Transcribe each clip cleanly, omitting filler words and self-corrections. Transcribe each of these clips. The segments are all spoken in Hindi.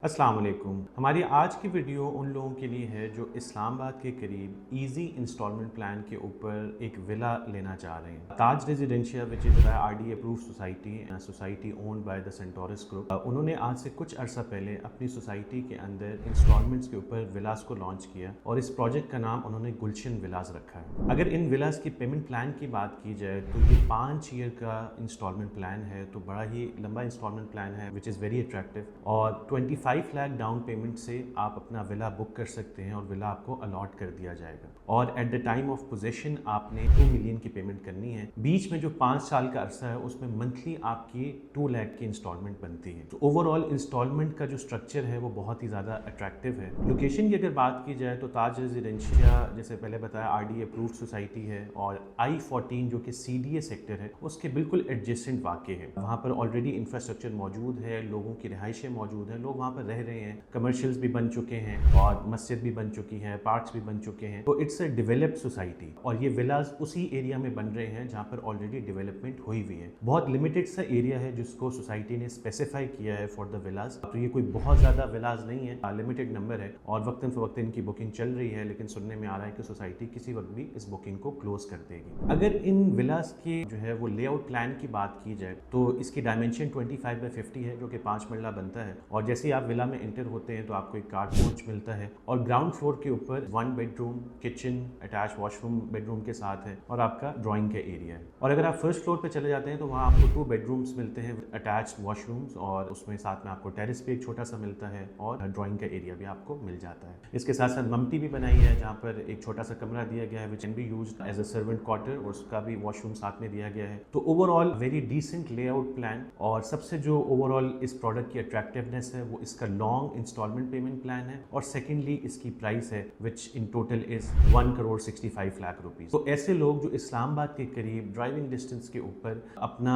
अस्सलाम वालेकुम। हमारी आज की वीडियो उन लोगों के लिए है जो इस्लामाबाद के करीब इजी इंस्टॉलमेंट प्लान के ऊपर एक विला लेना चाह रहे हैं। Taj residencia which is RD approved society owned by the Centaurus group, उन्होंने आज से कुछ अर्सा पहले अपनी सोसाइटी के अंदर इंस्टॉलमेंट्स के ऊपर विलास को लॉन्च किया और इस प्रोजेक्ट का नाम उन्होंने गुलशन विलास रखा है। अगर इन विलास की पेमेंट प्लान की बात की जाए तो ये 5 ईयर का इंस्टॉलमेंट प्लान है, तो बड़ा ही लंबा इंस्टॉलमेंट प्लान है विच इज़ वेरी अट्रैक्टिव। और 5 लाख डाउन पेमेंट से आप अपना विला बुक कर सकते हैं और विला आपको अलॉट कर दिया जाएगा। और at the time of possession आपने 2 मिलियन की पेमेंट करनी है। बीच में जो 5 साल का अरसा है उसमें मंथली आपकी 2 लाख की इंस्टॉलमेंट बनती है। तो ओवरऑल इंस्टॉलमेंट का जो स्ट्रक्चर है वो बहुत ही ज़्यादा अट्रैक्टिव है। लोकेशन की अगर बात की जाए तो ताज रेजिडेंशिया, जैसे पहले बताया, RD अप्रूव्ड सोसाइटी है और I14 जो कि CDA सेक्टर है उसके बिल्कुल एडजेसेंट वाक़े है। वहाँ पर ऑलरेडी इंफ्रास्ट्रक्चर मौजूद है, लोगों की रिहाइशें मौजूद हैं, लोग वहाँ पर रह रहे हैं, कमर्शियल्स भी बन चुके हैं और मस्जिद भी बन चुकी है, पार्क्स भी बन चुके हैं। तो इट्स अ डेवलप्ड सोसाइटी और ये विलास उसी एरिया में बन रहे हैं जहाँ पर ऑलरेडी डेवलपमेंट हुई हुई है। बहुत लिमिटेड सा एरिया है जिसको सोसाइटी ने स्पेसिफाई किया है फॉर द विलास। तो ये कोई बहुत ज़्यादा विलास नहीं है, लिमिटेड नंबर है और वक्तन फ़वक्तन इनकी बुकिंग चल रही है, लेकिन सुनने में आ रहा है कि सोसाइटी किसी वक्त भी इस बुकिंग को क्लोज कर देगी। अगर इन विलास के जो है वो लेआउट प्लान की बात की जाए तो इसकी डायमेंशन 25x50 है जो कि 5 मरला बनता है। और जैसे ही आप विला में एंटर होते हैं तो आपको एक कार पोर्च मिलता है और ग्राउंड फ्लोर के ऊपर 1 bedroom, kitchen, attach washroom bedroom के साथ है और आपका ड्राइंग का एरिया है। और अगर आप फर्स्ट फ्लोर पे चले जाते हैं तो वहाँ आपको 2 बेडरूम्स मिलते हैं, अटैच वॉशरूम्स, और उसमें साथ में आपको टेरेस पे एक छोटा सा मिलता है और ड्राइंग का एरिया भी आपको मिल जाता है। इसके साथ साथ ममटी भी बनाई है जहाँ पर एक छोटा सा कमरा दिया गया है which can be used as a servant quarter और उसका भी वॉशरूम साथ में दिया गया है। तो overall very decent layout plan. और सबसे जो ओवरऑल इस प्रोडक्ट की अट्रैक्टिवनेस है वो इसका लॉन्ग इंस्टॉलमेंट पेमेंट प्लान है और सेकेंडली इसकी प्राइस है which in total is 1,65 lakh rupees. तो ऐसे लोग जो इस्लामाबाद के करीब ड्राइविंग डिस्टेंस के ऊपर अपना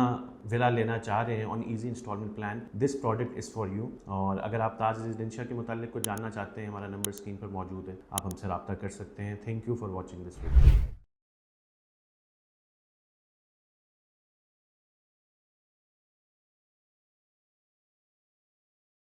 विला लेना चाह रहे हैं on easy installment plan, this product is for you. और अगर आप ताज रेजिडेंशिया के मुतालिक कुछ जानना चाहते हैं, हमारा नंबर स्क्रीन पर मौजूद है, आप हमसे रब्ता कर सकते हैं। Thank you for watching this video.